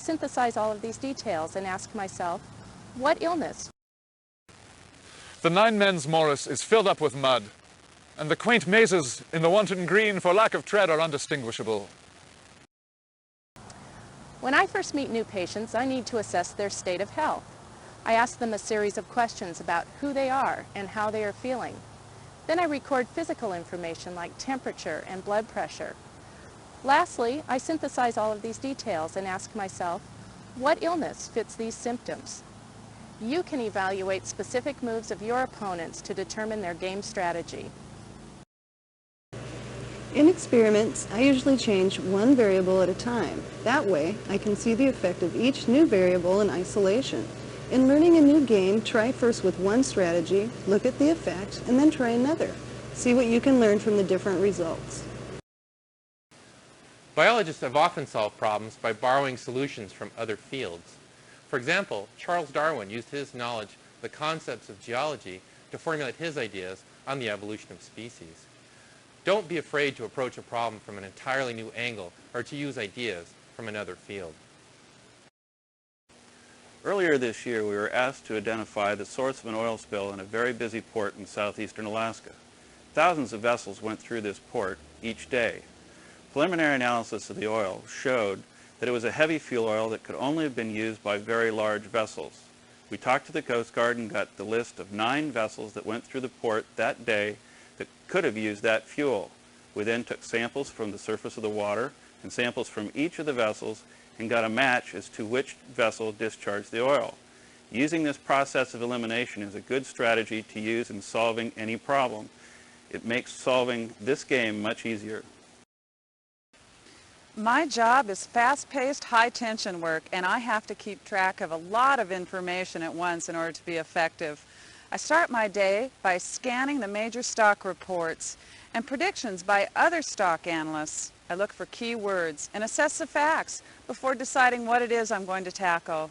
Synthesize all of these details and ask myself, what illness? The Nine Men's Morris is filled up with mud, and the quaint mazes in the wanton green for lack of tread are undistinguishable. When I first meet new patients, I need to assess their state of health. I ask them a series of questions about who they are and how they are feeling. Then I record physical information like temperature and blood pressure. Lastly, I synthesize all of these details and ask myself, what illness fits these symptoms? You can evaluate specific moves of your opponents to determine their game strategy. In experiments, I usually change one variable at a time. That way, I can see the effect of each new variable in isolation. In learning a new game, try first with one strategy, look at the effect, and then try another. See what you can learn from the different results. Biologists have often solved problems by borrowing solutions from other fields. For example, Charles Darwin used his knowledge of the concepts of geology to formulate his ideas on the evolution of species. Don't be afraid to approach a problem from an entirely new angle or to use ideas from another field. Earlier this year, we were asked to identify the source of an oil spill in a very busy port in southeastern Alaska. Thousands of vessels went through this port each day. Preliminary analysis of the oil showed that it was a heavy fuel oil that could only have been used by very large vessels. We talked to the Coast Guard and got the list of 9 vessels that went through the port that day that could have used that fuel. We then took samples from the surface of the water and samples from each of the vessels and got a match as to which vessel discharged the oil. Using this process of elimination is a good strategy to use in solving any problem. It makes solving this game much easier. My job is fast-paced, high-tension work, and I have to keep track of a lot of information at once in order to be effective. I start my day by scanning the major stock reports and predictions by other stock analysts. I look for key words and assess the facts before deciding what it is I'm going to tackle.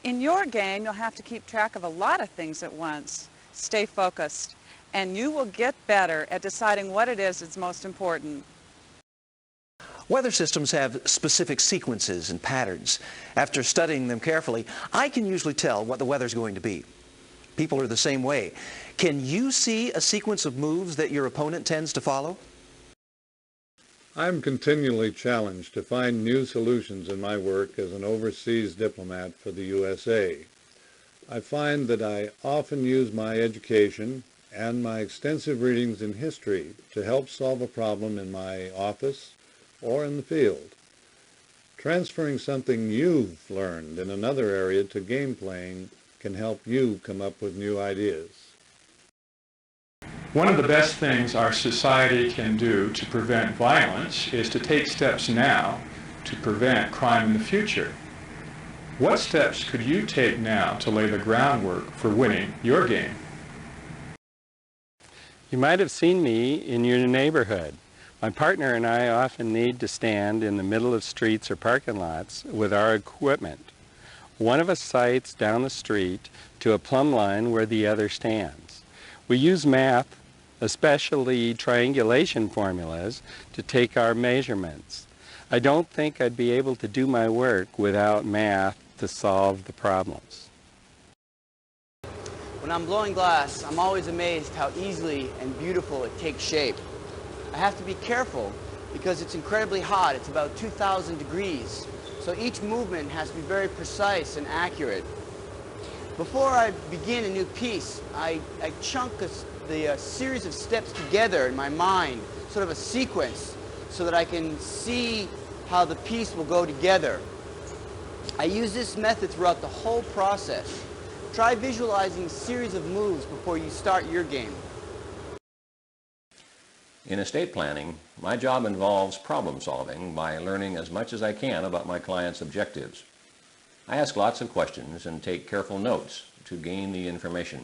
In your game, you'll have to keep track of a lot of things at once. Stay focused, and you will get better at deciding what it is that's most important. Weather systems have specific sequences and patterns. After studying them carefully, I can usually tell what the weather's going to be. People are the same way. Can you see a sequence of moves that your opponent tends to follow? I'm continually challenged to find new solutions in my work as an overseas diplomat for the USA. I find that I often use my education and my extensive readings in history to help solve a problem in my office or in the field. Transferring something you've learned in another area to game playing can help you come up with new ideas. One of the best things our society can do to prevent violence is to take steps now to prevent crime in the future. What steps could you take now to lay the groundwork for winning your game? You might have seen me in your neighborhood. My partner and I often need to stand in the middle of streets or parking lots with our equipment. One of us sights down the street to a plumb line where the other stands. We use math, especially triangulation formulas, to take our measurements. I don't think I'd be able to do my work without math to solve the problems. When I'm blowing glass, I'm always amazed how easily and beautiful it takes shape. I have to be careful because it's incredibly hot. It's about 2,000 degrees. So each movement has to be very precise and accurate. Before I begin a new piece, I chunk the series of steps together in my mind, sort of a sequence, so that I can see how the piece will go together. I use this method throughout the whole process. Try visualizing a series of moves before you start your game. In estate planning, my job involves problem solving by learning as much as I can about my client's objectives. I ask lots of questions and take careful notes to gain the information.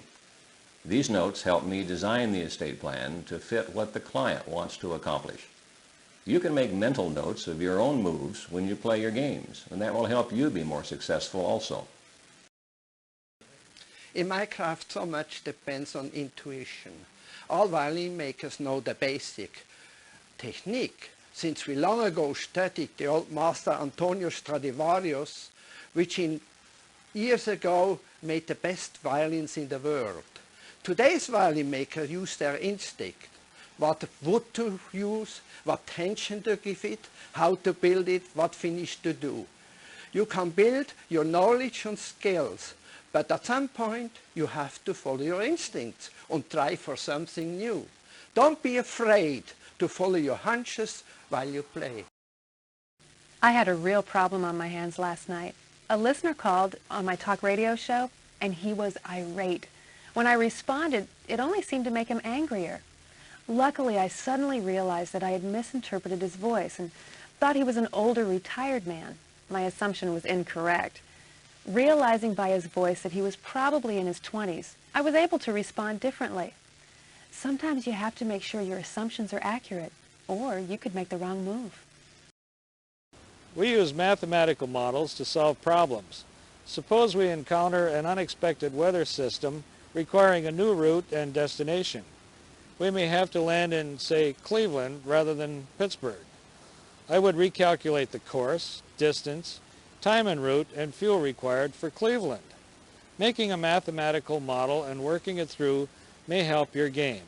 These notes help me design the estate plan to fit what the client wants to accomplish. You can make mental notes of your own moves when you play your games, and that will help you be more successful also. In my craft, so much depends on intuition. All violin makers know the basic technique, since we long ago studied the old master Antonio Stradivarius, which years ago made the best violins in the world. Today's violin makers use their instinct, what wood to use, what tension to give it, how to build it, what finish to do. You can build your knowledge and skills, but at some point you have to follow your instincts and try for something new. Don't be afraid to follow your hunches while you play. I had a real problem on my hands last night. A listener called on my talk radio show, and he was irate. When I responded, it only seemed to make him angrier. Luckily, I suddenly realized that I had misinterpreted his voice and thought he was an older, retired man. My assumption was incorrect. Realizing by his voice that he was probably in his 20s, I was able to respond differently. Sometimes you have to make sure your assumptions are accurate, or you could make the wrong move. We use mathematical models to solve problems. Suppose we encounter an unexpected weather system requiring a new route and destination. We may have to land in, say, Cleveland rather than Pittsburgh. I would recalculate the course, distance, time en route, and fuel required for Cleveland. Making a mathematical model and working it through may help your game.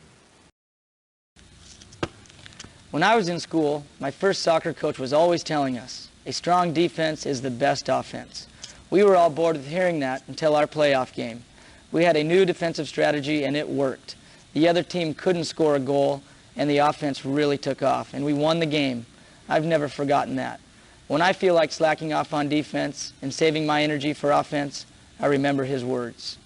When I was in school, my first soccer coach was always telling us, a strong defense is the best offense. We were all bored with hearing that until our playoff game. We had a new defensive strategy and it worked. The other team couldn't score a goal and the offense really took off and we won the game. I've never forgotten that. When I feel like slacking off on defense and saving my energy for offense, I remember his words.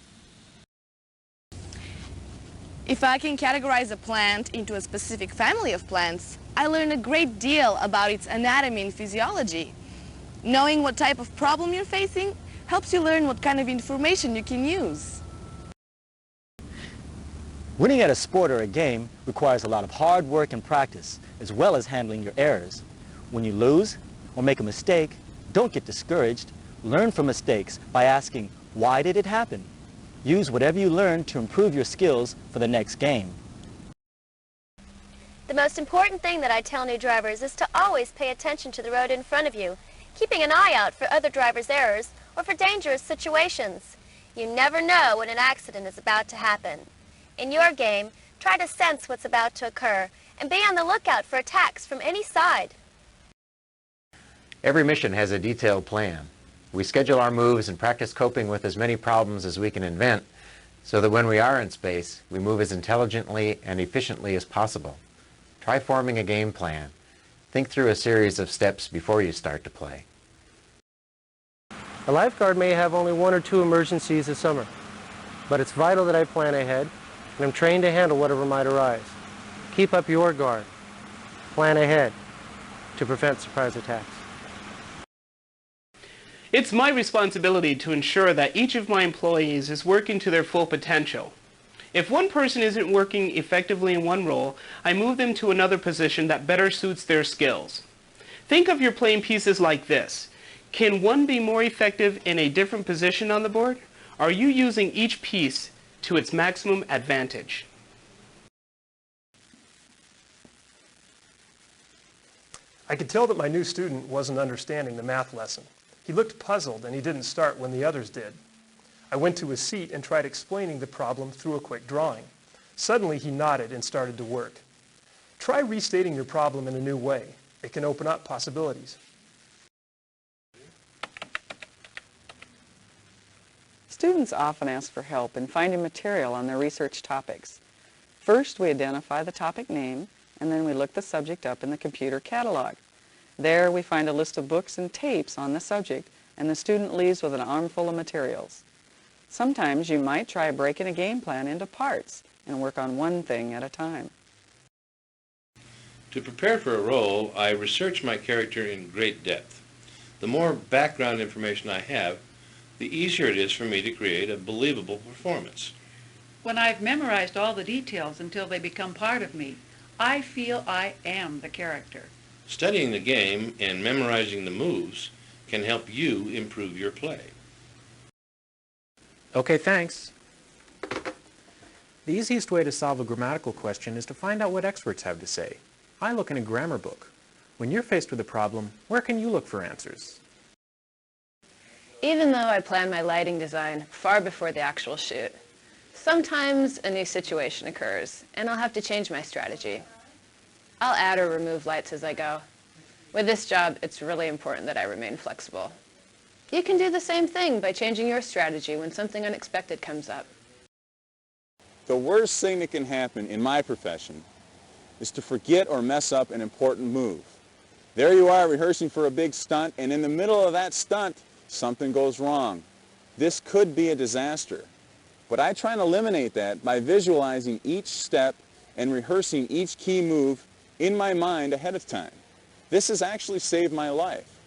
If I can categorize a plant into a specific family of plants, I learn a great deal about its anatomy and physiology. Knowing what type of problem you're facing helps you learn what kind of information you can use. Winning at a sport or a game requires a lot of hard work and practice, as well as handling your errors. When you lose or make a mistake, don't get discouraged. Learn from mistakes by asking, why did it happen? Use whatever you learn to improve your skills for the next game. The most important thing that I tell new drivers is to always pay attention to the road in front of you, keeping an eye out for other drivers' errors or for dangerous situations. You never know when an accident is about to happen. In your game, try to sense what's about to occur and be on the lookout for attacks from any side. Every mission has a detailed plan. We schedule our moves and practice coping with as many problems as we can invent so that when we are in space, we move as intelligently and efficiently as possible. Try forming a game plan. Think through a series of steps before you start to play. A lifeguard may have only 1 or 2 emergencies a summer, but it's vital that I plan ahead and I'm trained to handle whatever might arise. Keep up your guard. Plan ahead to prevent surprise attacks. It's my responsibility to ensure that each of my employees is working to their full potential. If one person isn't working effectively in one role, I move them to another position that better suits their skills. Think of your playing pieces like this. Can one be more effective in a different position on the board? Are you using each piece to its maximum advantage? I could tell that my new student wasn't understanding the math lesson. He looked puzzled and he didn't start when the others did. I went to his seat and tried explaining the problem through a quick drawing. Suddenly he nodded and started to work. Try restating your problem in a new way. It can open up possibilities. Students often ask for help in finding material on their research topics. First, we identify the topic name, and then we look the subject up in the computer catalog. There we find a list of books and tapes on the subject, and the student leaves with an armful of materials. Sometimes you might try breaking a game plan into parts and work on one thing at a time. To prepare for a role, I research my character in great depth. The more background information I have, the easier it is for me to create a believable performance. When I've memorized all the details until they become part of me, I feel I am the character. Studying the game and memorizing the moves can help you improve your play. Okay, thanks. The easiest way to solve a grammatical question is to find out what experts have to say. I look in a grammar book. When you're faced with a problem, where can you look for answers? Even though I plan my lighting design far before the actual shoot, sometimes a new situation occurs and I'll have to change my strategy. I'll add or remove lights as I go. With this job, it's really important that I remain flexible. You can do the same thing by changing your strategy when something unexpected comes up. The worst thing that can happen in my profession is to forget or mess up an important move. There you are rehearsing for a big stunt, and in the middle of that stunt, something goes wrong. This could be a disaster. But I try and eliminate that by visualizing each step and rehearsing each key move in my mind ahead of time. This has actually saved my life.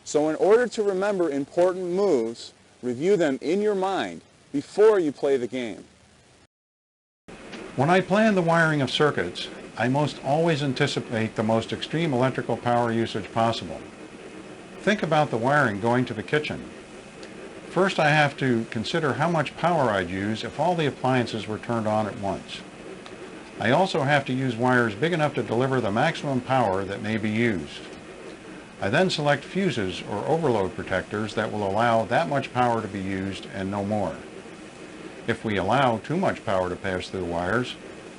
So in order to remember important moves, review them in your mind before you play the game. When I plan the wiring of circuits, I most always anticipate the most extreme electrical power usage possible. Think about the wiring going to the kitchen. First, I have to consider how much power I'd use if all the appliances were turned on at once. I also have to use wires big enough to deliver the maximum power that may be used. I then select fuses or overload protectors that will allow that much power to be used and no more. If we allow too much power to pass through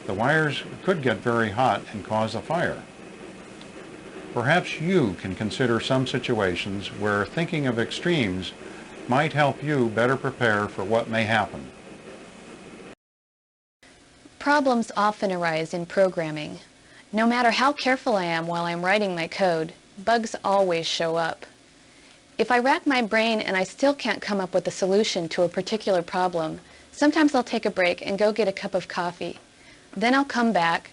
the wires could get very hot and cause a fire. Perhaps you can consider some situations where thinking of extremes might help you better prepare for what may happen. Problems often arise in programming. No matter how careful I am while I'm writing my code, bugs always show up. If I rack my brain and I still can't come up with a solution to a particular problem, sometimes I'll take a break and go get a cup of coffee. Then I'll come back,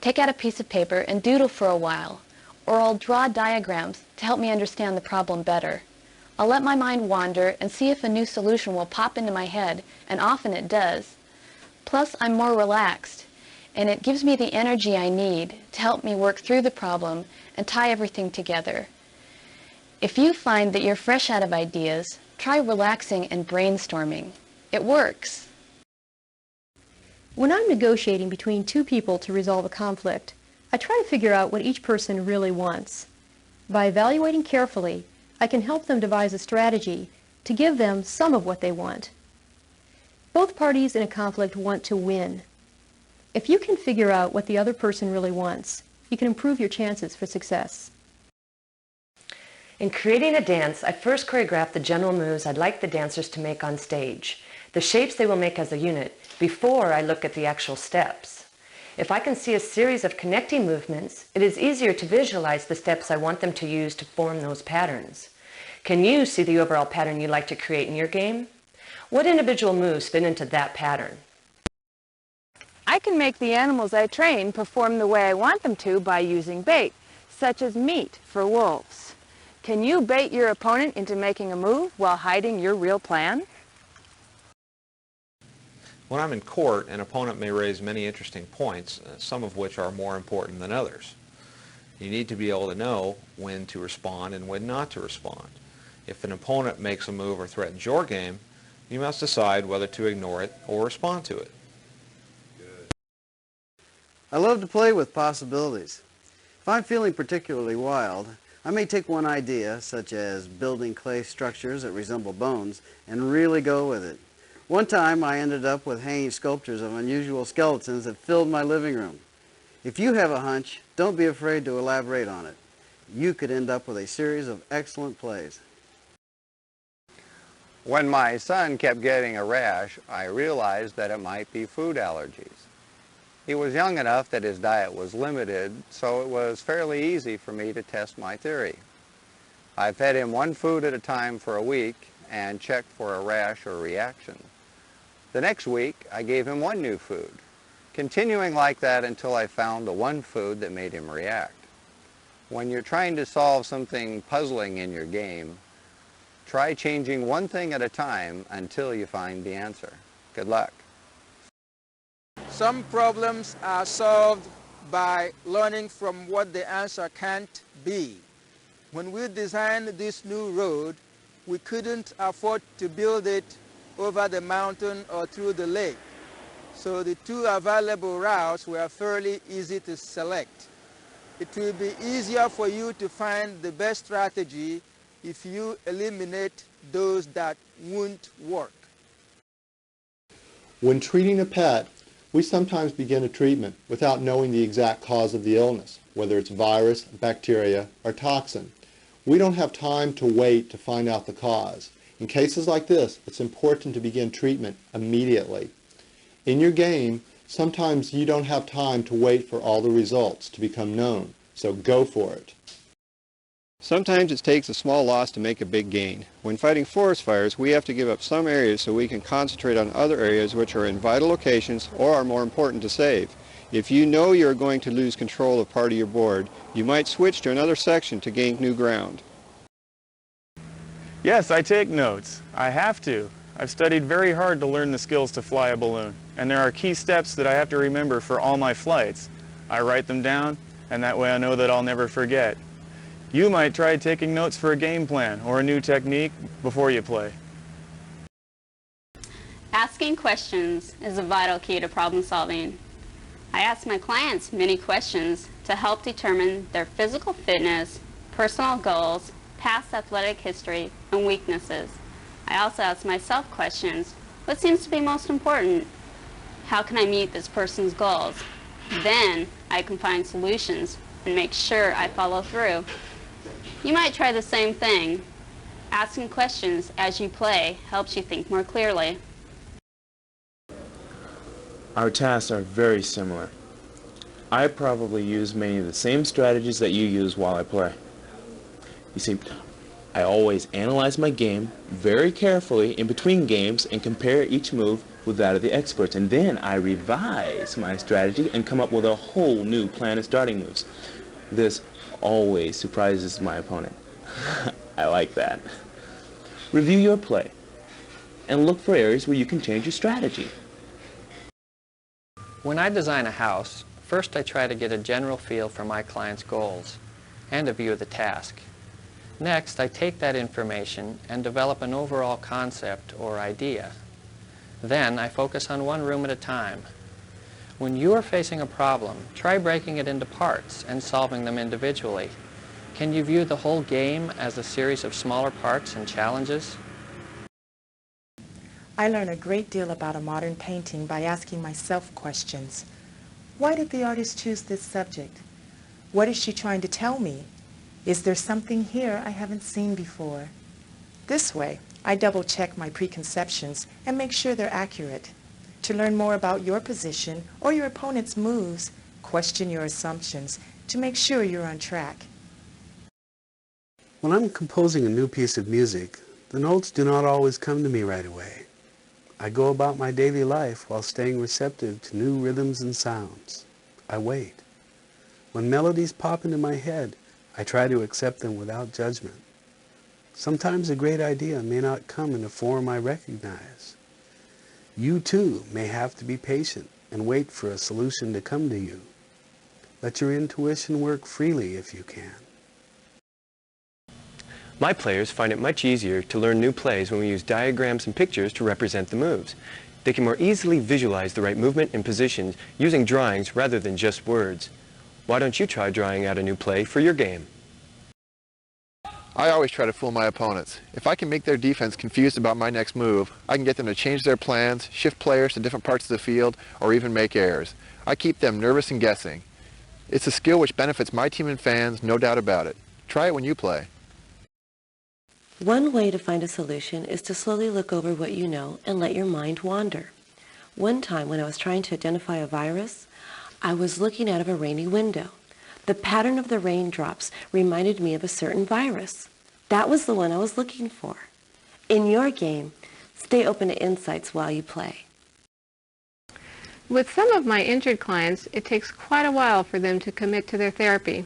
take out a piece of paper and doodle for a while, or I'll draw diagrams to help me understand the problem better. I'll let my mind wander and see if a new solution will pop into my head, and often it does. Plus, I'm more relaxed, and it gives me the energy I need to help me work through the problem and tie everything together. If you find that you're fresh out of ideas, try relaxing and brainstorming. It works. When I'm negotiating between two people to resolve a conflict, I try to figure out what each person really wants. By evaluating carefully, I can help them devise a strategy to give them some of what they want. Both parties in a conflict want to win. If you can figure out what the other person really wants, you can improve your chances for success. In creating a dance, I first choreograph the general moves I'd like the dancers to make on stage, the shapes they will make as a unit, before I look at the actual steps. If I can see a series of connecting movements, it is easier to visualize the steps I want them to use to form those patterns. Can you see the overall pattern you'd like to create in your game? What individual moves fit into that pattern? I can make the animals I train perform the way I want them to by using bait, such as meat for wolves. Can you bait your opponent into making a move while hiding your real plan? When I'm in court, an opponent may raise many interesting points, some of which are more important than others. You need to be able to know when to respond and when not to respond. If an opponent makes a move or threatens your game, you must decide whether to ignore it or respond to it. I love to play with possibilities. If I'm feeling particularly wild, I may take one idea, such as building clay structures that resemble bones, and really go with it. One time I ended up with hanging sculptures of unusual skeletons that filled my living room. If you have a hunch, don't be afraid to elaborate on it. You could end up with a series of excellent plays. When my son kept getting a rash, I realized that it might be food allergies. He was young enough that his diet was limited, so it was fairly easy for me to test my theory. I fed him one food at a time for a week and checked for a rash or reaction. The next week, I gave him one new food, continuing like that until I found the one food that made him react. When you're trying to solve something puzzling in your game, try changing one thing at a time until you find the answer. Good luck. Some problems are solved by learning from what the answer can't be. When we designed this new road, we couldn't afford to build it over the mountain or through the lake. So the two available routes were fairly easy to select. It will be easier for you to find the best strategy if you eliminate those that won't work. When treating a pet, we sometimes begin a treatment without knowing the exact cause of the illness, whether it's virus, bacteria, or toxin. We don't have time to wait to find out the cause. In cases like this, it's important to begin treatment immediately. In your game, sometimes you don't have time to wait for all the results to become known, so go for it. Sometimes it takes a small loss to make a big gain. When fighting forest fires, we have to give up some areas so we can concentrate on other areas which are in vital locations or are more important to save. If you know you're going to lose control of part of your board, you might switch to another section to gain new ground. Yes, I take notes. I have to. I've studied very hard to learn the skills to fly a balloon, and there are key steps that I have to remember for all my flights. I write them down, and that way I know that I'll never forget. You might try taking notes for a game plan or a new technique before you play. Asking questions is a vital key to problem solving. I ask my clients many questions to help determine their physical fitness, personal goals, past athletic history, and weaknesses. I also ask myself questions. What seems to be most important? How can I meet this person's goals? Then I can find solutions and make sure I follow through. You might try the same thing. Asking questions as you play helps you think more clearly. Our tasks are very similar. I probably use many of the same strategies that you use while I play. You see, I always analyze my game very carefully in between games and compare each move with that of the experts, and then I revise my strategy and come up with a whole new plan of starting moves. This always surprises my opponent. I like that. Review your play and look for areas where you can change your strategy. When I design a house, first I try to get a general feel for my client's goals and a view of the task. Next, I take that information and develop an overall concept or idea. Then I focus on one room at a time. When you are facing a problem, try breaking it into parts and solving them individually. Can you view the whole game as a series of smaller parts and challenges? I learn a great deal about a modern painting by asking myself questions. Why did the artist choose this subject? What is she trying to tell me? Is there something here I haven't seen before? This way, I double-check my preconceptions and make sure they're accurate. To learn more about your position or your opponent's moves, question your assumptions to make sure you're on track. When I'm composing a new piece of music, the notes do not always come to me right away. I go about my daily life while staying receptive to new rhythms and sounds. I wait. When melodies pop into my head, I try to accept them without judgment. Sometimes a great idea may not come in a form I recognize. You too may have to be patient and wait for a solution to come to you. Let your intuition work freely if you can. My players find it much easier to learn new plays when we use diagrams and pictures to represent the moves. They can more easily visualize the right movement and positions using drawings rather than just words. Why don't you try drawing out a new play for your game? I always try to fool my opponents. If I can make their defense confused about my next move, I can get them to change their plans, shift players to different parts of the field, or even make errors. I keep them nervous and guessing. It's a skill which benefits my team and fans, no doubt about it. Try it when you play. One way to find a solution is to slowly look over what you know and let your mind wander. One time when I was trying to identify a virus, I was looking out of a rainy window. The pattern of the raindrops reminded me of a certain virus. That was the one I was looking for. In your game, stay open to insights while you play. With some of my injured clients, it takes quite a while for them to commit to their therapy.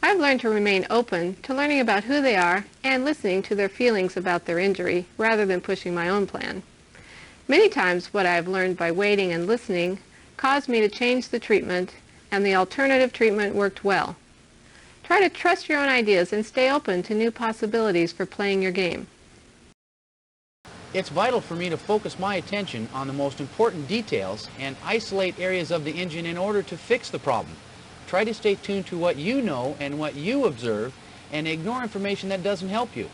I've learned to remain open to learning about who they are and listening to their feelings about their injury rather than pushing my own plan. Many times what I've learned by waiting and listening caused me to change the treatment, and the alternative treatment worked well. Try to trust your own ideas and stay open to new possibilities for playing your game. It's vital for me to focus my attention on the most important details and isolate areas of the engine in order to fix the problem. Try to stay tuned to what you know and what you observe, and ignore information that doesn't help you.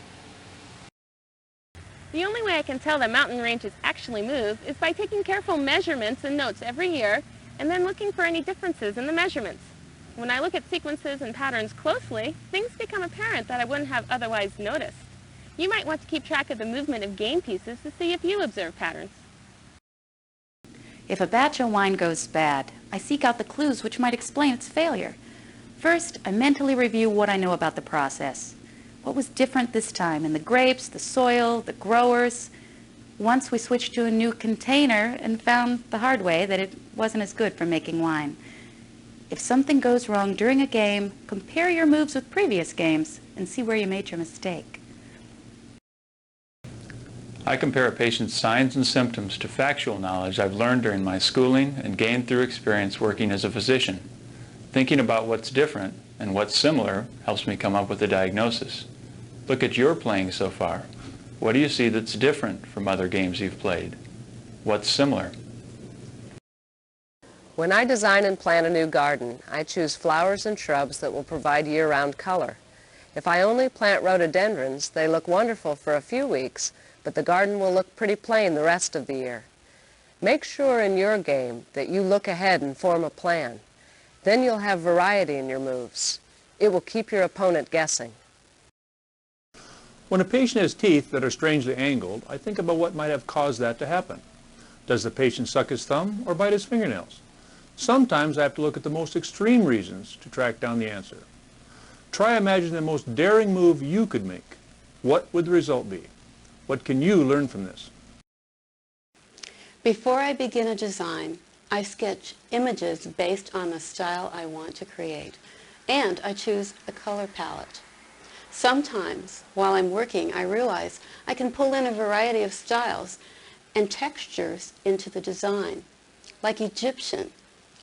The only way I can tell that mountain ranges actually move is by taking careful measurements and notes every year, and then looking for any differences in the measurements. When I look at sequences and patterns closely, things become apparent that I wouldn't have otherwise noticed. You might want to keep track of the movement of game pieces to see if you observe patterns. If a batch of wine goes bad, I seek out the clues which might explain its failure. First, I mentally review what I know about the process. What was different this time in the grapes, the soil, the growers? Once we switched to a new container and found the hard way that it wasn't as good for making wine. If something goes wrong during a game, compare your moves with previous games and see where you made your mistake. I compare a patient's signs and symptoms to factual knowledge I've learned during my schooling and gained through experience working as a physician. Thinking about what's different and what's similar helps me come up with a diagnosis. Look at your playing so far. What do you see that's different from other games you've played? What's similar? When I design and plan a new garden, I choose flowers and shrubs that will provide year-round color. If I only plant rhododendrons, they look wonderful for a few weeks, but the garden will look pretty plain the rest of the year. Make sure in your game that you look ahead and form a plan. Then you'll have variety in your moves. It will keep your opponent guessing. When a patient has teeth that are strangely angled, I think about what might have caused that to happen. Does the patient suck his thumb or bite his fingernails? Sometimes I have to look at the most extreme reasons to track down the answer. Try imagining the most daring move you could make. What would the result be? What can you learn from this? Before I begin a design, I sketch images based on the style I want to create, and I choose a color palette. Sometimes, while I'm working, I realize I can pull in a variety of styles and textures into the design, like Egyptian,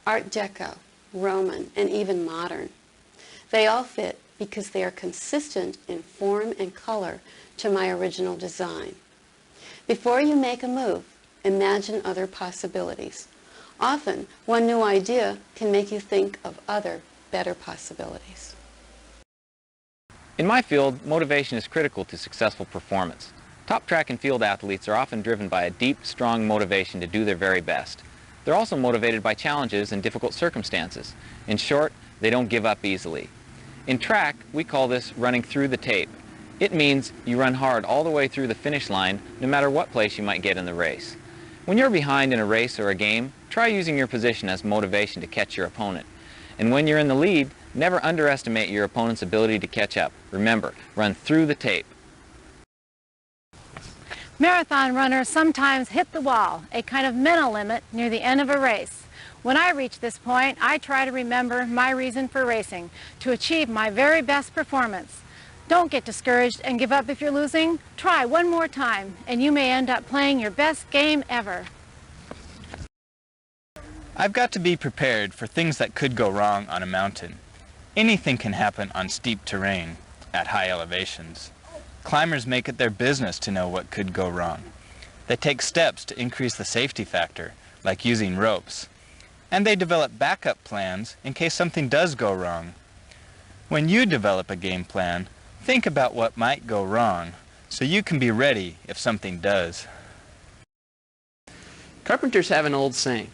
Art Deco, Roman, and even modern. They all fit because they are consistent in form and color to my original design. Before you make a move, imagine other possibilities. Often, one new idea can make you think of other, better possibilities. In my field, motivation is critical to successful performance. Top track and field athletes are often driven by a deep, strong motivation to do their very best. They're also motivated by challenges and difficult circumstances. In short, they don't give up easily. In track, we call this running through the tape. It means you run hard all the way through the finish line, no matter what place you might get in the race. When you're behind in a race or a game, try using your position as motivation to catch your opponent. And when you're in the lead, never underestimate your opponent's ability to catch up. Remember, run through the tape. Marathon runners sometimes hit the wall, a kind of mental limit near the end of a race. When I reach this point, I try to remember my reason for racing, to achieve my very best performance. Don't get discouraged and give up if you're losing. Try one more time, and you may end up playing your best game ever. I've got to be prepared for things that could go wrong on a mountain. Anything can happen on steep terrain, at high elevations. Climbers make it their business to know what could go wrong. They take steps to increase the safety factor, like using ropes. And they develop backup plans in case something does go wrong. When you develop a game plan, think about what might go wrong, so you can be ready if something does. Carpenters have an old saying,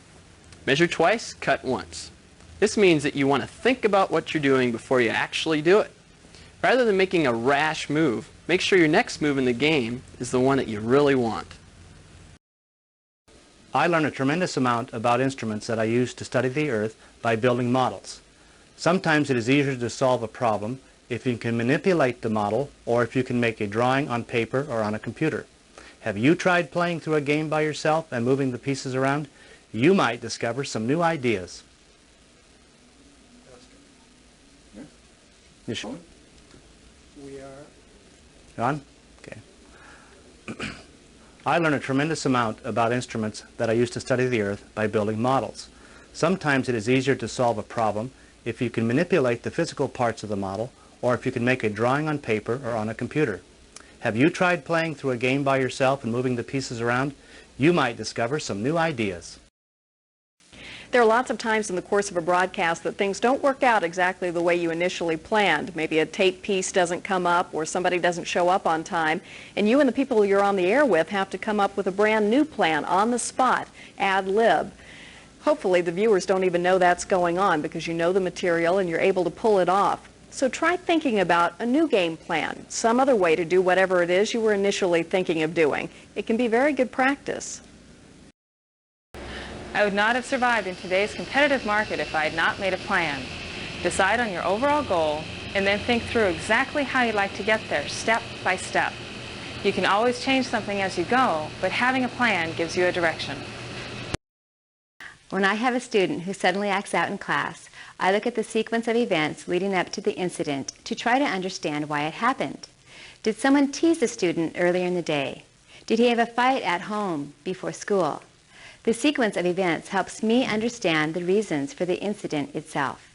measure twice, cut once. This means that you want to think about what you're doing before you actually do it. Rather than making a rash move, make sure your next move in the game is the one that you really want. I learned a tremendous amount about instruments that I use to study the Earth by building models. Sometimes it is easier to solve a problem if you can manipulate the model or if you can make a drawing on paper or on a computer. Have you tried playing through a game by yourself and moving the pieces around? You might discover some new ideas. You sure? We are. On? Okay. I learned a tremendous amount about instruments that I use to study the Earth by building models. Sometimes it is easier to solve a problem if you can manipulate the physical parts of the model or if you can make a drawing on paper or on a computer. Have you tried playing through a game by yourself and moving the pieces around? You might discover some new ideas. There are lots of times in the course of a broadcast that things don't work out exactly the way you initially planned. Maybe a tape piece doesn't come up or somebody doesn't show up on time, and you and the people you're on the air with have to come up with a brand new plan on the spot, ad lib. Hopefully the viewers don't even know that's going on because you know the material and you're able to pull it off. So try thinking about a new game plan, some other way to do whatever it is you were initially thinking of doing. It can be very good practice. I would not have survived in today's competitive market if I had not made a plan. Decide on your overall goal and then think through exactly how you'd like to get there, step by step. You can always change something as you go, but having a plan gives you a direction. When I have a student who suddenly acts out in class, I look at the sequence of events leading up to the incident to try to understand why it happened. Did someone tease the student earlier in the day? Did he have a fight at home before school? The sequence of events helps me understand the reasons for the incident itself.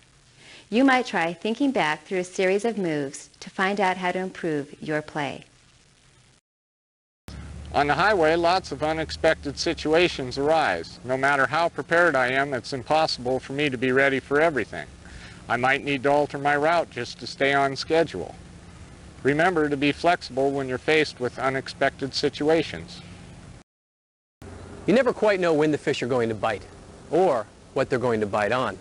You might try thinking back through a series of moves to find out how to improve your play. On the highway, lots of unexpected situations arise. No matter how prepared I am, it's impossible for me to be ready for everything. I might need to alter my route just to stay on schedule. Remember to be flexible when you're faced with unexpected situations. You never quite know when the fish are going to bite, or what they're going to bite on.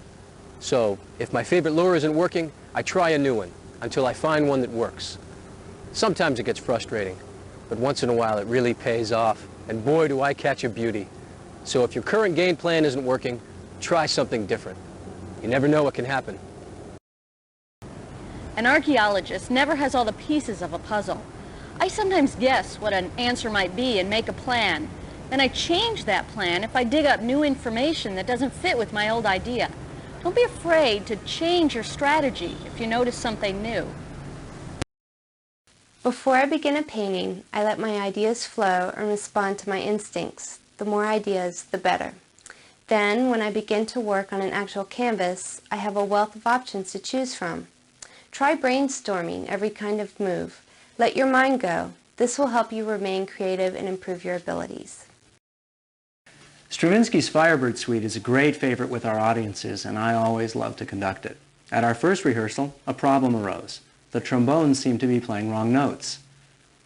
So, if my favorite lure isn't working, I try a new one, until I find one that works. Sometimes it gets frustrating, but once in a while it really pays off, and boy do I catch a beauty. So if your current game plan isn't working, try something different. You never know what can happen. An archaeologist never has all the pieces of a puzzle. I sometimes guess what an answer might be and make a plan. Then I change that plan if I dig up new information that doesn't fit with my old idea. Don't be afraid to change your strategy if you notice something new. Before I begin a painting, I let my ideas flow and respond to my instincts. The more ideas, the better. Then, when I begin to work on an actual canvas, I have a wealth of options to choose from. Try brainstorming every kind of move. Let your mind go. This will help you remain creative and improve your abilities. Stravinsky's Firebird Suite is a great favorite with our audiences, and I always love to conduct it. At our first rehearsal, a problem arose. The trombones seemed to be playing wrong notes.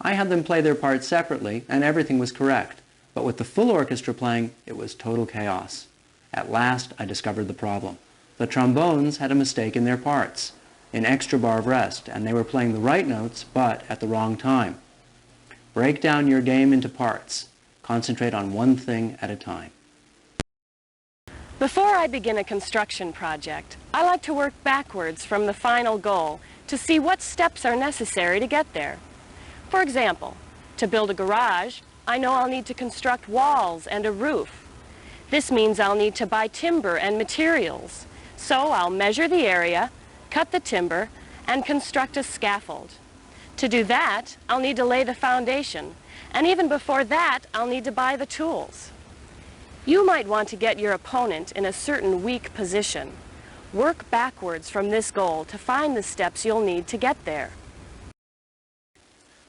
I had them play their parts separately, and everything was correct. But with the full orchestra playing, it was total chaos. At last, I discovered the problem. The trombones had a mistake in their parts, an extra bar of rest, and they were playing the right notes, but at the wrong time. Break down your game into parts. Concentrate on one thing at a time. Before I begin a construction project, I like to work backwards from the final goal to see what steps are necessary to get there. For example, to build a garage, I know I'll need to construct walls and a roof. This means I'll need to buy timber and materials. So I'll measure the area, cut the timber, and construct a scaffold. To do that, I'll need to lay the foundation, and even before that, I'll need to buy the tools. You might want to get your opponent in a certain weak position. Work backwards from this goal to find the steps you'll need to get there.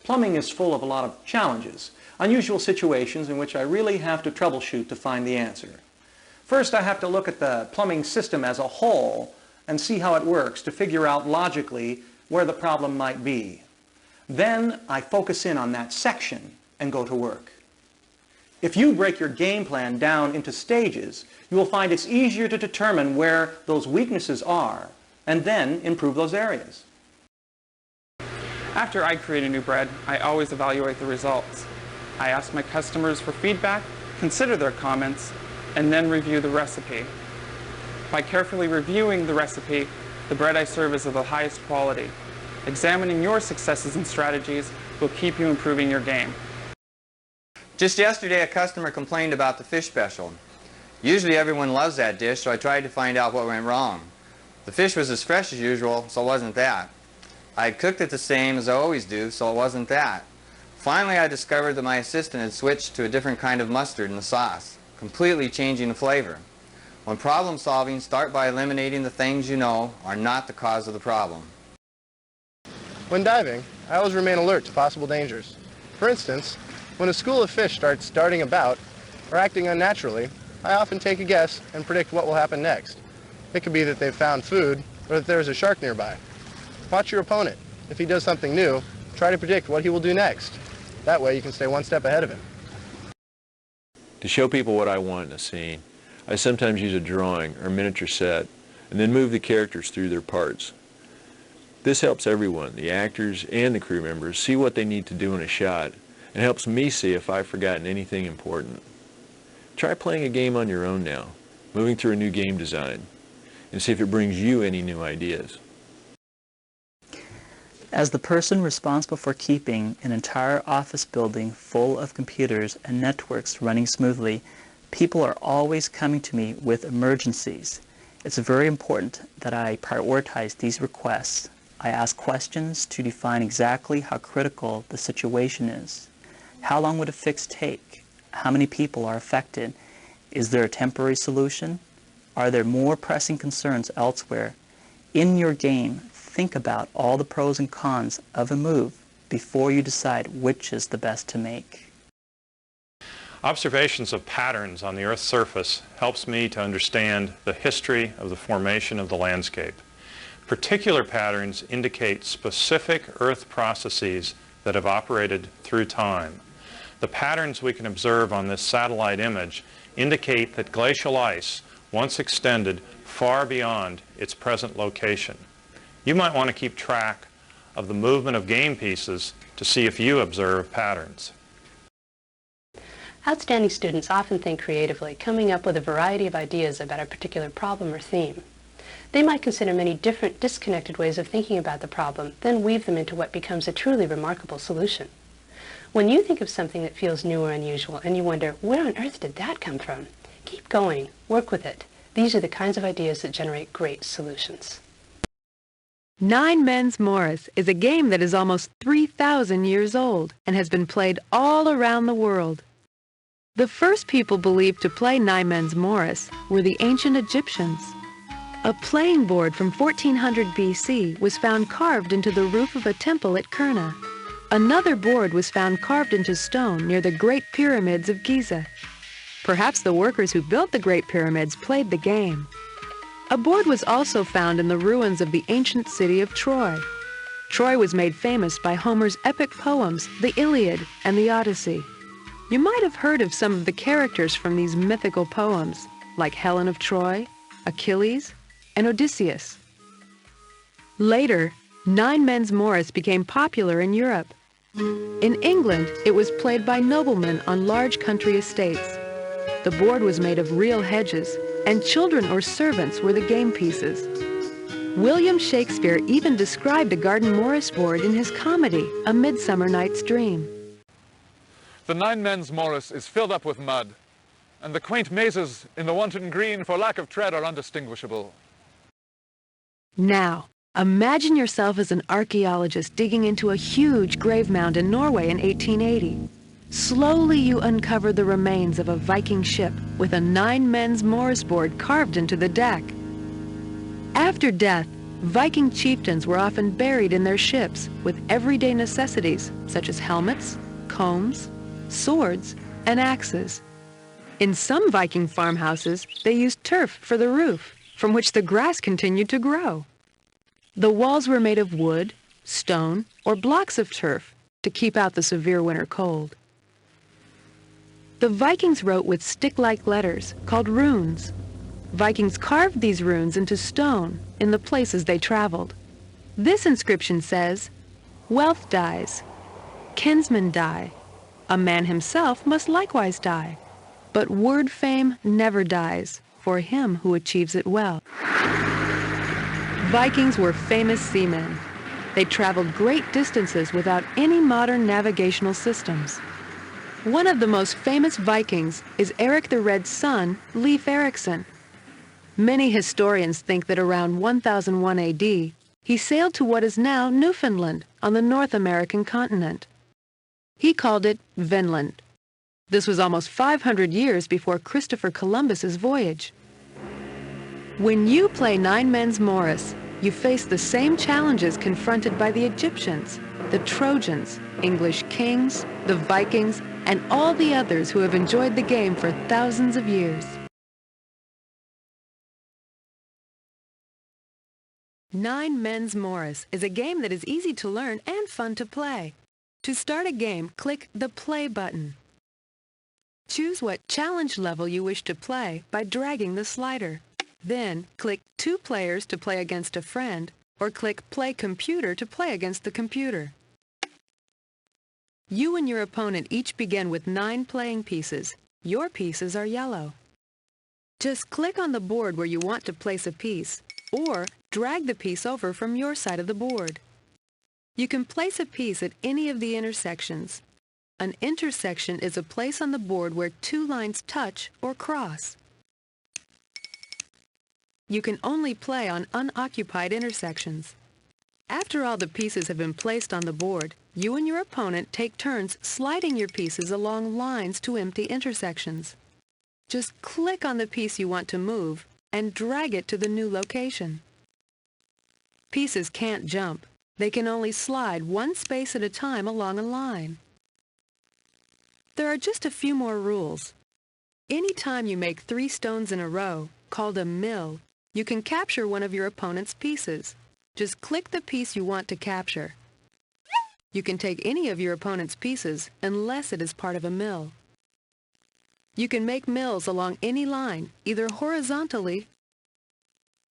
Plumbing is full of a lot of challenges, unusual situations in which I really have to troubleshoot to find the answer. First, I have to look at the plumbing system as a whole and see how it works to figure out logically where the problem might be. Then I focus in on that section and go to work. If you break your game plan down into stages, you will find it's easier to determine where those weaknesses are and then improve those areas. After I create a new bread, I always evaluate the results. I ask my customers for feedback, consider their comments, and then review the recipe. By carefully reviewing the recipe, the bread I serve is of the highest quality. Examining your successes and strategies will keep you improving your game. Just yesterday, a customer complained about the fish special. Usually everyone loves that dish, so I tried to find out what went wrong. The fish was as fresh as usual, so it wasn't that. I had cooked it the same as I always do, so it wasn't that. Finally, I discovered that my assistant had switched to a different kind of mustard in the sauce, completely changing the flavor. When problem solving, start by eliminating the things you know are not the cause of the problem. When diving, I always remain alert to possible dangers. For instance, when a school of fish starts darting about or acting unnaturally, I often take a guess and predict what will happen next. It could be that they've found food or that there's a shark nearby. Watch your opponent. If he does something new, try to predict what he will do next. That way you can stay one step ahead of him. To show people what I want in a scene, I sometimes use a drawing or miniature set and then move the characters through their parts. This helps everyone, the actors and the crew members, see what they need to do in a shot and helps me see if I've forgotten anything important. Try playing a game on your own now, moving through a new game design, and see if it brings you any new ideas. As the person responsible for keeping an entire office building full of computers and networks running smoothly, people are always coming to me with emergencies. It's very important that I prioritize these requests. I ask questions to define exactly how critical the situation is. How long would a fix take? How many people are affected? Is there a temporary solution? Are there more pressing concerns elsewhere? In your game, think about all the pros and cons of a move before you decide which is the best to make. Observations of patterns on the Earth's surface helps me to understand the history of the formation of the landscape. Particular patterns indicate specific Earth processes that have operated through time. The patterns we can observe on this satellite image indicate that glacial ice once extended far beyond its present location. You might want to keep track of the movement of game pieces to see if you observe patterns. Outstanding students often think creatively, coming up with a variety of ideas about a particular problem or theme. They might consider many different, disconnected ways of thinking about the problem, then weave them into what becomes a truly remarkable solution. When you think of something that feels new or unusual and you wonder, where on earth did that come from? Keep going, work with it. These are the kinds of ideas that generate great solutions. Nine Men's Morris is a game that is almost 3,000 years old and has been played all around the world. The first people believed to play Nine Men's Morris were the ancient Egyptians. A playing board from 1400 BC was found carved into the roof of a temple at Kurna. Another board was found carved into stone near the Great Pyramids of Giza. Perhaps the workers who built the Great Pyramids played the game. A board was also found in the ruins of the ancient city of Troy. Troy was made famous by Homer's epic poems, the Iliad and the Odyssey. You might have heard of some of the characters from these mythical poems, like Helen of Troy, Achilles, and Odysseus. Later, Nine Men's Morris became popular in Europe. In England, it was played by noblemen on large country estates. The board was made of real hedges, and children or servants were the game pieces. William Shakespeare even described a Garden Morris board in his comedy, A Midsummer Night's Dream. The Nine Men's Morris is filled up with mud, and the quaint mazes in the wanton green for lack of tread are undistinguishable. Now, imagine yourself as an archaeologist digging into a huge grave mound in Norway in 1880. Slowly you uncover the remains of a Viking ship with a Nine Men's Morris board carved into the deck. After death, Viking chieftains were often buried in their ships with everyday necessities such as helmets, combs, swords, and axes. In some Viking farmhouses, they used turf for the roof, from which the grass continued to grow. The walls were made of wood, stone, or blocks of turf to keep out the severe winter cold. The Vikings wrote with stick-like letters called runes. Vikings carved these runes into stone in the places they traveled. This inscription says, "Wealth dies, kinsmen die, a man himself must likewise die, but word fame never dies for him who achieves it well." Vikings were famous seamen. They traveled great distances without any modern navigational systems. One of the most famous Vikings is Eric the Red's son, Leif Erikson. Many historians think that around 1001 AD, he sailed to what is now Newfoundland on the North American continent. He called it Vinland. This was almost 500 years before Christopher Columbus's voyage. When you play Nine Men's Morris, you face the same challenges confronted by the Egyptians, the Trojans, English kings, the Vikings, and all the others who have enjoyed the game for thousands of years. Nine Men's Morris is a game that is easy to learn and fun to play. To start a game, click the Play button. Choose what challenge level you wish to play by dragging the slider. Then, click 2 players to play against a friend, or click Play Computer to play against the computer. You and your opponent each begin with 9 playing pieces. Your pieces are yellow. Just click on the board where you want to place a piece, or drag the piece over from your side of the board. You can place a piece at any of the intersections. An intersection is a place on the board where 2 lines touch or cross. You can only play on unoccupied intersections. After all the pieces have been placed on the board, you and your opponent take turns sliding your pieces along lines to empty intersections. Just click on the piece you want to move and drag it to the new location. Pieces can't jump. They can only slide 1 space at a time along a line. There are just a few more rules. Any time you make 3 stones in a row, called a mill, you can capture one of your opponent's pieces. Just click the piece you want to capture. You can take any of your opponent's pieces unless it is part of a mill. You can make mills along any line, either horizontally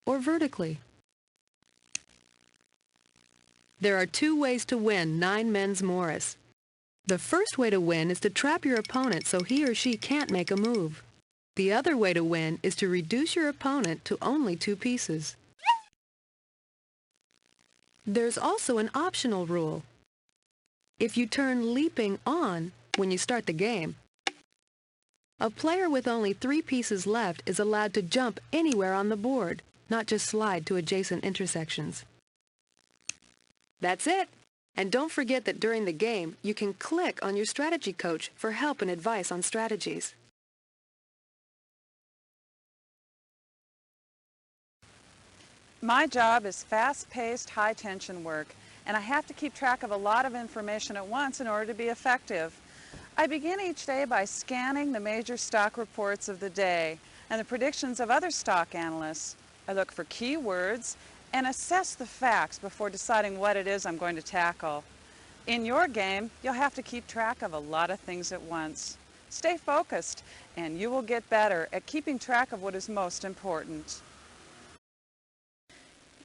or vertically. There are 2 ways to win Nine Men's Morris. The first way to win is to trap your opponent so he or she can't make a move. The other way to win is to reduce your opponent to only 2 pieces. There's also an optional rule. If you turn leaping on when you start the game, a player with only 3 pieces left is allowed to jump anywhere on the board, not just slide to adjacent intersections. That's it! And don't forget that during the game, you can click on your strategy coach for help and advice on strategies. My job is fast-paced, high-tension work, and I have to keep track of a lot of information at once in order to be effective. I begin each day by scanning the major stock reports of the day and the predictions of other stock analysts. I look for keywords and assess the facts before deciding what it is I'm going to tackle. In your game, you'll have to keep track of a lot of things at once. Stay focused, and you will get better at keeping track of what is most important.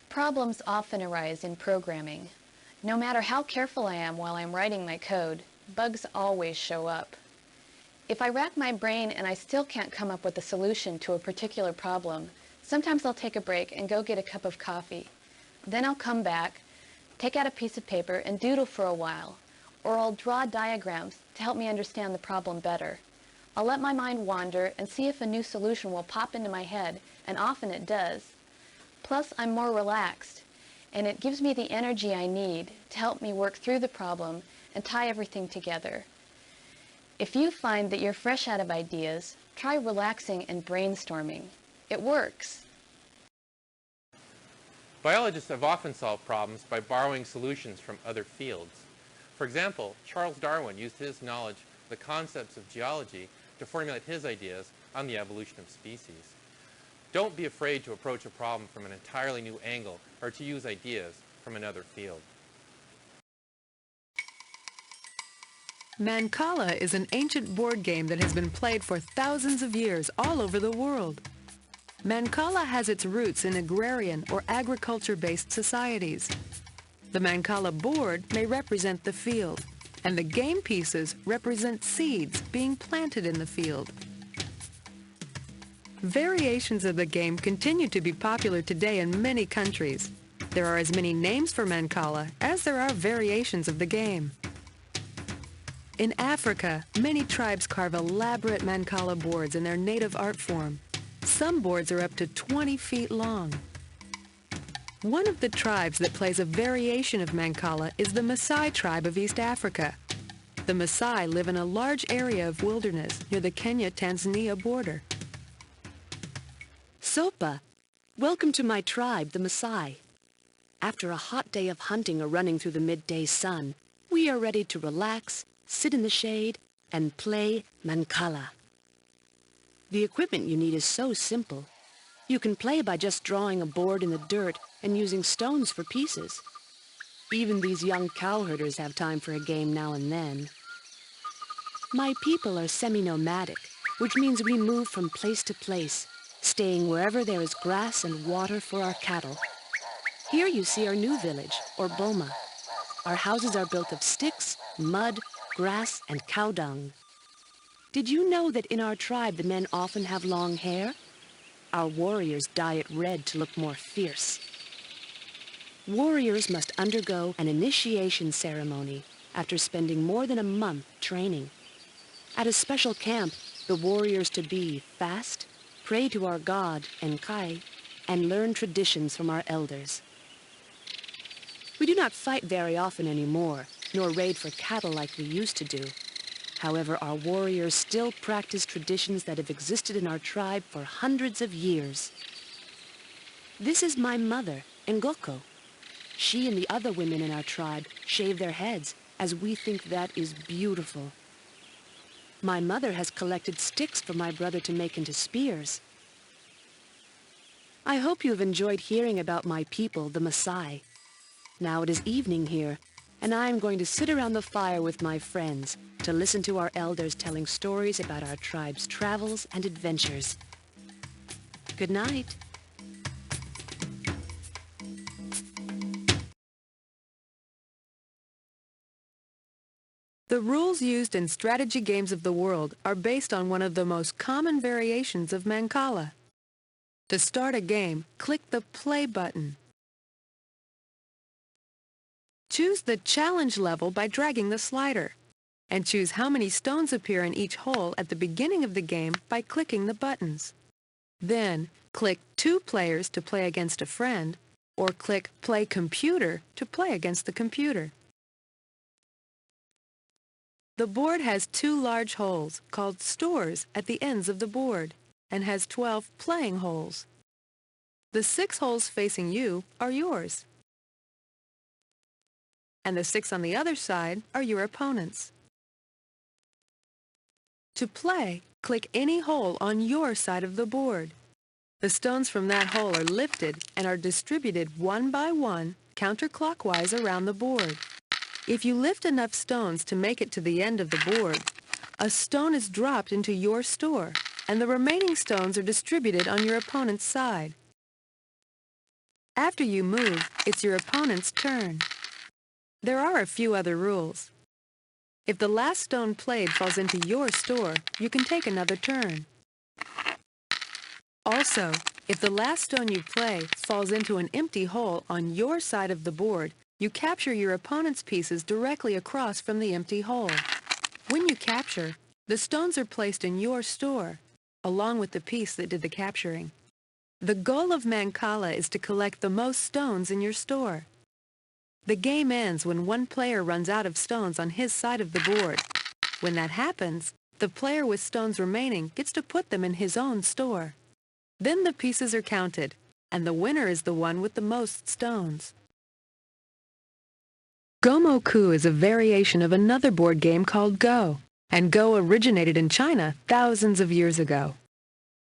Problems often arise in programming. No matter how careful I am while I'm writing my code, bugs always show up. If I rack my brain and I still can't come up with a solution to a particular problem, sometimes I'll take a break and go get a cup of coffee. Then I'll come back, take out a piece of paper and doodle for a while, or I'll draw diagrams to help me understand the problem better. I'll let my mind wander and see if a new solution will pop into my head, and often it does. Plus, I'm more relaxed, and it gives me the energy I need to help me work through the problem and tie everything together. If you find that you're fresh out of ideas, try relaxing and brainstorming. It works. Biologists have often solved problems by borrowing solutions from other fields. For example, Charles Darwin used his knowledge of the concepts of geology to formulate his ideas on the evolution of species. Don't be afraid to approach a problem from an entirely new angle or to use ideas from another field. Mancala is an ancient board game that has been played for thousands of years all over the world. Mancala has its roots in agrarian or agriculture-based societies. The Mancala board may represent the field, and the game pieces represent seeds being planted in the field. Variations of the game continue to be popular today in many countries. There are as many names for Mancala as there are variations of the game. In Africa, many tribes carve elaborate Mancala boards in their native art form. Some boards are up to 20 feet long. One of the tribes that plays a variation of Mancala is the Maasai tribe of East Africa. The Maasai live in a large area of wilderness near the Kenya-Tanzania border. Sopa, welcome to my tribe, the Maasai. After a hot day of hunting or running through the midday sun, we are ready to relax, sit in the shade, and play Mancala. The equipment you need is so simple. You can play by just drawing a board in the dirt and using stones for pieces. Even these young cowherders have time for a game now and then. My people are semi-nomadic, which means we move from place to place, staying wherever there is grass and water for our cattle. Here you see our new village, or boma. Our houses are built of sticks, mud, grass, and cow dung. Did you know that in our tribe the men often have long hair? Our warriors dye it red to look more fierce. Warriors must undergo an initiation ceremony after spending more than a month training. At a special camp, the warriors-to-be fast, pray to our god, Enkai, and learn traditions from our elders. We do not fight very often anymore, nor raid for cattle like we used to do. However, our warriors still practice traditions that have existed in our tribe for hundreds of years. This is my mother, Ngoko. She and the other women in our tribe shave their heads, as we think that is beautiful. My mother has collected sticks for my brother to make into spears. I hope you have enjoyed hearing about my people, the Maasai. Now it is evening here, and I am going to sit around the fire with my friends to listen to our elders telling stories about our tribe's travels and adventures. Good night. The rules used in strategy games of the world are based on one of the most common variations of Mancala. To start a game, click the Play button. Choose the challenge level by dragging the slider, and choose how many stones appear in each hole at the beginning of the game by clicking the buttons. Then, click 2 players to play against a friend, or click Play Computer to play against the computer. The board has 2 large holes, called stores, at the ends of the board, and has 12 playing holes. The 6 holes facing you are yours, and the 6 on the other side are your opponent's. To play, click any hole on your side of the board. The stones from that hole are lifted and are distributed one by one, counterclockwise around the board. If you lift enough stones to make it to the end of the board, a stone is dropped into your store, and the remaining stones are distributed on your opponent's side. After you move, it's your opponent's turn. There are a few other rules. If the last stone played falls into your store, you can take another turn. Also, if the last stone you play falls into an empty hole on your side of the board, you capture your opponent's pieces directly across from the empty hole. When you capture, the stones are placed in your store, along with the piece that did the capturing. The goal of Mancala is to collect the most stones in your store. The game ends when one player runs out of stones on his side of the board. When that happens, the player with stones remaining gets to put them in his own store. Then the pieces are counted, and the winner is the one with the most stones. Gomoku is a variation of another board game called Go, and Go originated in China thousands of years ago.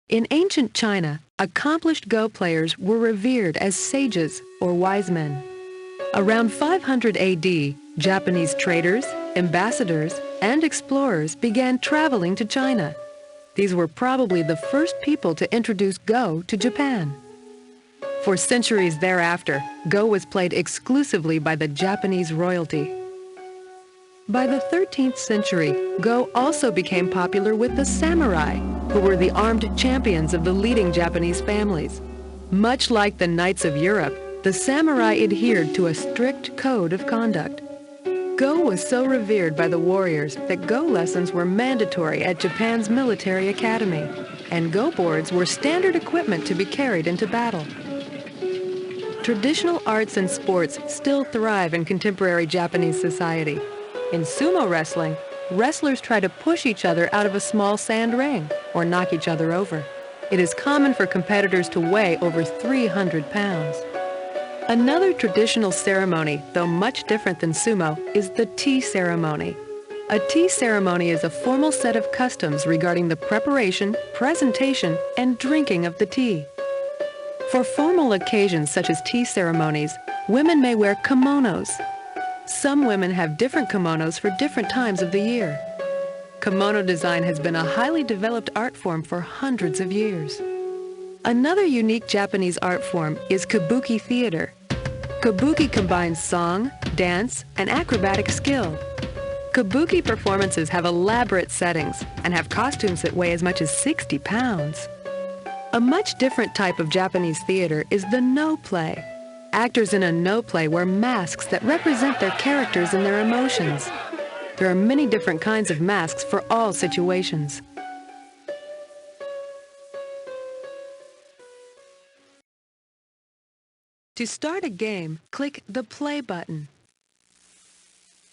In ancient China, accomplished Go players were revered as sages or wise men. Around 500 AD, Japanese traders, ambassadors, and explorers began traveling to China. These were probably the first people to introduce Go to Japan. For centuries thereafter, Go was played exclusively by the Japanese royalty. By the 13th century, Go also became popular with the samurai, who were the armed champions of the leading Japanese families. Much like the knights of Europe, the samurai adhered to a strict code of conduct. Go was so revered by the warriors that Go lessons were mandatory at Japan's military academy, and Go boards were standard equipment to be carried into battle. Traditional arts and sports still thrive in contemporary Japanese society. In sumo wrestling, wrestlers try to push each other out of a small sand ring or knock each other over. It is common for competitors to weigh over 300 pounds. Another traditional ceremony, though much different than sumo, is the tea ceremony. A tea ceremony is a formal set of customs regarding the preparation, presentation, and drinking of the tea. For formal occasions such as tea ceremonies, women may wear kimonos. Some women have different kimonos for different times of the year. Kimono design has been a highly developed art form for hundreds of years. Another unique Japanese art form is Kabuki Theater. Kabuki combines song, dance, and acrobatic skill. Kabuki performances have elaborate settings and have costumes that weigh as much as 60 pounds. A much different type of Japanese theater is the no play. Actors in a no play wear masks that represent their characters and their emotions. There are many different kinds of masks for all situations. To start a game, click the play button.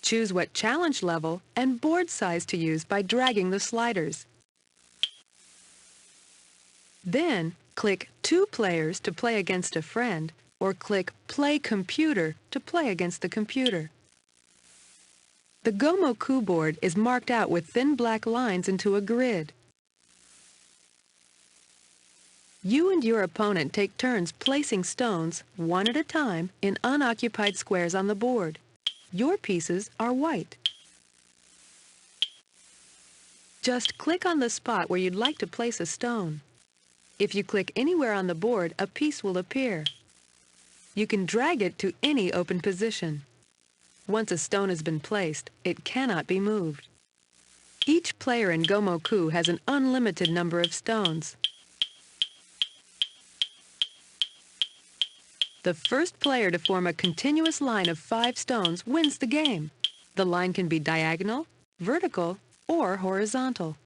Choose what challenge level and board size to use by dragging the sliders. Then, click 2 players to play against a friend, or click Play Computer to play against the computer. The Gomoku board is marked out with thin black lines into a grid. You and your opponent take turns placing stones, one at a time, in unoccupied squares on the board. Your pieces are white. Just click on the spot where you'd like to place a stone. If you click anywhere on the board, a piece will appear. You can drag it to any open position. Once a stone has been placed, it cannot be moved. Each player in Gomoku has an unlimited number of stones. The first player to form a continuous line of 5 stones wins the game. The line can be diagonal, vertical, or horizontal.